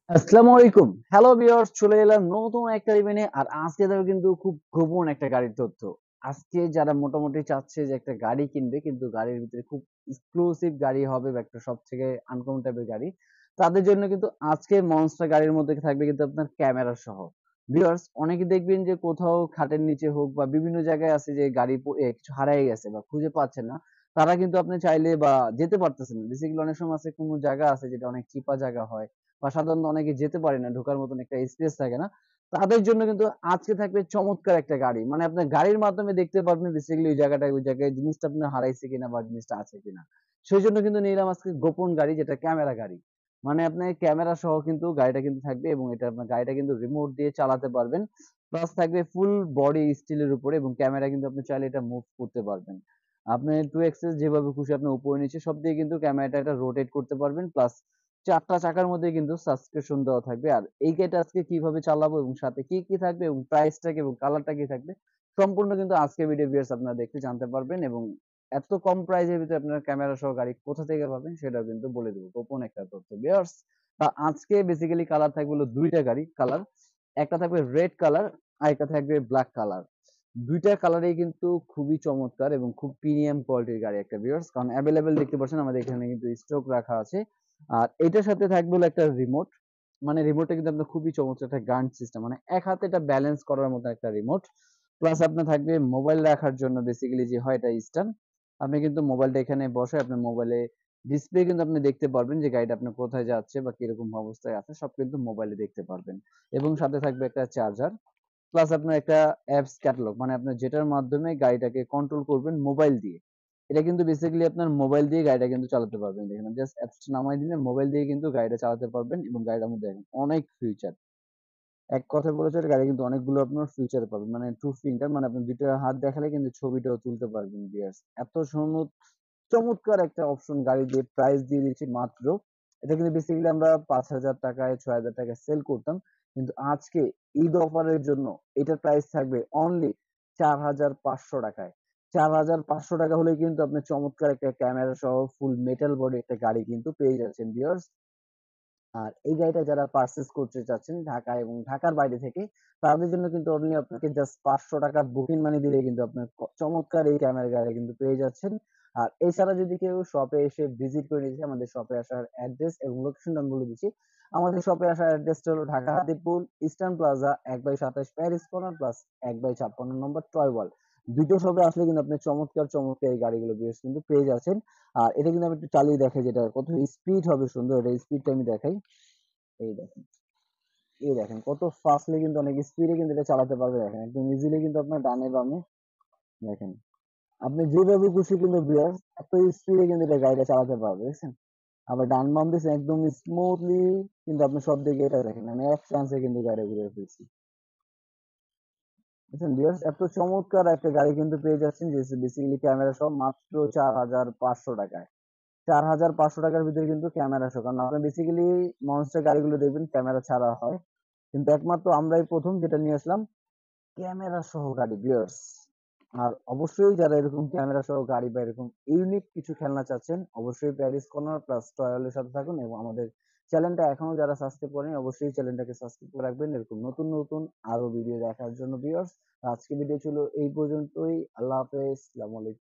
আসসালামু আলাইকুম। Hello viewers, চলে এলাম নতুন একটা ইভেন্টে। আর আজকে দেবো কিন্তু খুব গোপন একটা গাড়ির তথ্য। আজকে যারা মোটামুটি চাচ্ছে যে একটা গাড়ি কিনবে, কিন্তু গাড়ির ভিতরে খুব এক্সক্লুসিভ গাড়ি হবে বা একটা সবথেকে আনকমন টাইপের গাড়ি, তাদের জন্য কিন্তু আজকে মনস্টার গাড়ির মধ্যে থাকবে কিন্তু আপনার ক্যামেরা সহ। ভিউয়ার্স, অনেকে দেখবেন যে কোথাও খাটের নিচে হোক বা বিভিন্ন জায়গায় আছে যে গাড়ি কিছু হারায় গেছে বা খুঁজে পাচ্ছেন না। তারা কিন্তু আপনি চাইলে বা যেতে পারতেছেন না। বেসিক্যালি অনেক সময় আছে কোনো জায়গা আছে যেটা অনেক চিপা জায়গা হয় বা সাধারণত অনেকে যেতে পারে না, ঢোকার মতন একটা স্পেস থাকে না। তাদের জন্য কিন্তু আজকে থাকবে চমৎকার একটা গাড়ি। মানে আপনার গাড়ির মাধ্যমে দেখতে পারবেন বেসিক্যালি ওই জায়গায় জিনিসটা আপনার হারাইছে কিনা বা জিনিসটা আছে কিনা। সেজন্য কিন্তু নিলাম আজকে গোপন গাড়ি, যেটা ক্যামেরা গাড়ি। মানে আপনার ক্যামেরা সহ কিন্তু গাড়িটা কিন্তু থাকবে এবং এটা আপনার গাড়িটা কিন্তু রিমোট দিয়ে চালাতে পারবেন। প্লাস থাকবে ফুল বডি স্টিলের উপরে এবং ক্যামেরা কিন্তু আপনি চাইলে এটা মুভ করতে পারবেন। আপনি টু এক্সেস যেভাবে খুশি আপনি উপরে নিচে সব দিয়ে কিন্তু ক্যামেরাটা এটা রোটেট করতে পারবেন। প্লাস ৪ টা চাকার মধ্যে কিন্তু সাসপেনশন দেওয়া থাকবে। আর এই গাড়িটা আজকে কিভাবে চালাবো এবং সাথে কি, কি থাকবে এবং প্রাইসটা কি এবং কালারটা কি থাকবে, সম্পূর্ণ কিন্তু আজকের ভিডিও ভিউয়ার্স আপনারা দেখে জানতে পারবেন। এবং এত কম প্রাইসের ভিতরে আপনারা ক্যামেরা সহ গাড়ি কোথা থেকে পাবেন সেটাও কিন্তু বলে দেব। গোপন একটা তথ্য ভিউয়ার্স। আজকে বেসিক্যালি কালার থাকবে হলো ২ টা গাড়ি কালার। একটা থাকবে রেড কালার, আরেকটা থাকবে ব্ল্যাক কালার। ২ টা কালারেই কিন্তু খুবই চমৎকার এবং খুব প্রিমিয়াম কোয়ালিটির গাড়ি একটা ভিউয়ার্স। কারণ এভেইলেবল দেখতে পাচ্ছেন আমাদের এখানে কিন্তু স্টক রাখা আছে। আর এটার সাথে থাকবে হলো একটা রিমোট। মানে রিমোটটা কিন্তু আপনার খুবই চমৎকার একটা গান সিস্টেম। মানে এক হাতে এটা ব্যালেন্স করার মতো একটা রিমোট। প্লাস আপনার থাকবে মোবাইল রাখার জন্য বেসিক্যালি যে হয় এটা স্ট্যান্ড। আপনি কিন্তু মোবাইলটা এখানে বসে আপনার মোবাইলে ডিসপ্লে কিন্তু আপনি দেখতে পারবেন যে গাড়িটা আপনার কোথায় যাচ্ছে বা কিরকম অবস্থায় আছে সব কিন্তু মোবাইলে দেখতে পারবেন। এবং সাথে থাকবে একটা চার্জার। প্লাস আপনার একটা অ্যাপস ক্যাটালগ, মানে আপনার যেটার মাধ্যমে গাড়িটাকে কন্ট্রোল করবেন মোবাইল দিয়ে। এটা কিন্তু বেসিক্যালি আপনার মোবাইল দিয়ে গাড়িটা কিন্তু চালাতে পারবেন। দেখেন জাস্ট অ্যাপসটা নামায় দিলে মোবাইল দিয়ে কিন্তু গাড়িটা চালাতে পারবেন এবং গাড়িটার মধ্যে দেখেন অনেক ফিচার। এক কথায় বলা চলে গাড়ি কিন্তু অনেকগুলো আপনার ফিচার পাবেন। মানে টু ফিঙ্গার, মানে আপনি ২ টা হাত দেখালে কিন্তু ছবিটাও তুলতে পারবেন ভিউয়ার্স। এত চমৎকার একটা অপশন গাড়ি দিয়ে প্রাইস দিয়ে দিচ্ছি মাত্র। এটা কিন্তু বেসিক্যালি আমরা ৳৫,০০০ ৳৬,০০০ সেল করতাম। কিন্তু আজকে ঈদ অফারের জন্য এটার প্রাইস থাকবে অনলি ৳৪,৫০০ ৳৪,৫০০ হলেই কিন্তু আপনি চমৎকার একটা ক্যামেরা সহ ফুল মেটাল বডি একটা গাড়ি কিন্তু পেয়ে যাচ্ছেন ভিউয়ার্স। আর এই গাড়িটা যারা পারচেজ করতে চাচ্ছেন ঢাকা এবং ঢাকার বাইরে থেকে, তাদের জন্য কিন্তু অনলি আপনাকে জাস্ট ৳৫০০ বুকিং মানি দিলেই কিন্তু আপনার চমৎকার এই ক্যামেরার গাড়ি কিন্তু পেয়ে যাচ্ছেন। আর এছাড়া যদি কেউ শপে এসে ভিজিট করে নিতে চায়, আমাদের শপে আসার অ্যাড্রেস এবং লোকেশনটা আমি বলে দিচ্ছি। আমাদের শপে আসার অ্যাড্রেসটা হলো ঢাকা হাতিরপুল ইস্টার্ন প্লাজা ১/২৭ প্যারিস কর্নার প্লাস ১/৫৬ নম্বর টয় ওয়াল। ২ টো শপে আসলে কিন্তু আপনি চমৎকার এই গাড়িগুলো বেশ কিন্তু পেয়ে যাচ্ছেন। আর এটা কিন্তু আমি একটু চালিয়ে দেখাই যেটা কত স্পিড হবে সুন্দর, এটা স্পিডটা আমি দেখাই। এই দেখেন, এই দেখেন কত ফাস্টলি কিন্তু অনেক স্পিডে কিন্তু এটা চালাতে পারবে দেখেন। একদম ইজিলি কিন্তু আপনার ডানে বামে দেখেন। আপনি যেভাবে খুশি কিন্তু ভিউয়ার্স এত স্পিডে কিন্তু এটা গাড়িটা চালাতে পারবে, দেখছেন? আবার ডান বাম দিয়েছেন একদম স্মুথলি কিন্তু আপনি সব দিকে এটা দেখেন। আমি এক চান্সে কিন্তু গাড়ি ঘুরে ফেলছি। বুঝছেন ভিউয়ার্স, এত চমৎকার একটা গাড়ি কিন্তু পেয়ে যাচ্ছেন যে বেসিক্যালি ক্যামেরা সহ মাত্র ৳৪,৫০০ ৳৪,৫০০ ভিতরে কিন্তু ক্যামেরা সহ। কারণ আপনার বেসিক্যালি মনস্টার গাড়িগুলো দেখবেন ক্যামেরা ছাড়া হয়। কিন্তু একমাত্র আমরাই ১ম যেটা নিয়ে আসলাম ক্যামেরা সহ গাড়ি ভিউয়ার্স। আর অবশ্যই যারা এরকম ক্যামেরা সহ গাড়ি বা এরকম ইউনিক কিছু খেলনা চাচ্ছেন, অবশ্যই প্যারিস কর্নার প্লাস টয়লের সাথে থাকুন এবং আমাদের চ্যানেলটা এখনো যারা সাবস্ক্রাইব করেনি অবশ্যই চ্যানেলটাকে সাবস্ক্রাইব করে রাখবেন এরকম নতুন আরো ভিডিও দেখার জন্য ভিউয়ার্স। আজকের ভিডিও ছিল এই পর্যন্তই। আল্লাহ হাফেজ। আসসালামু আলাইকুম।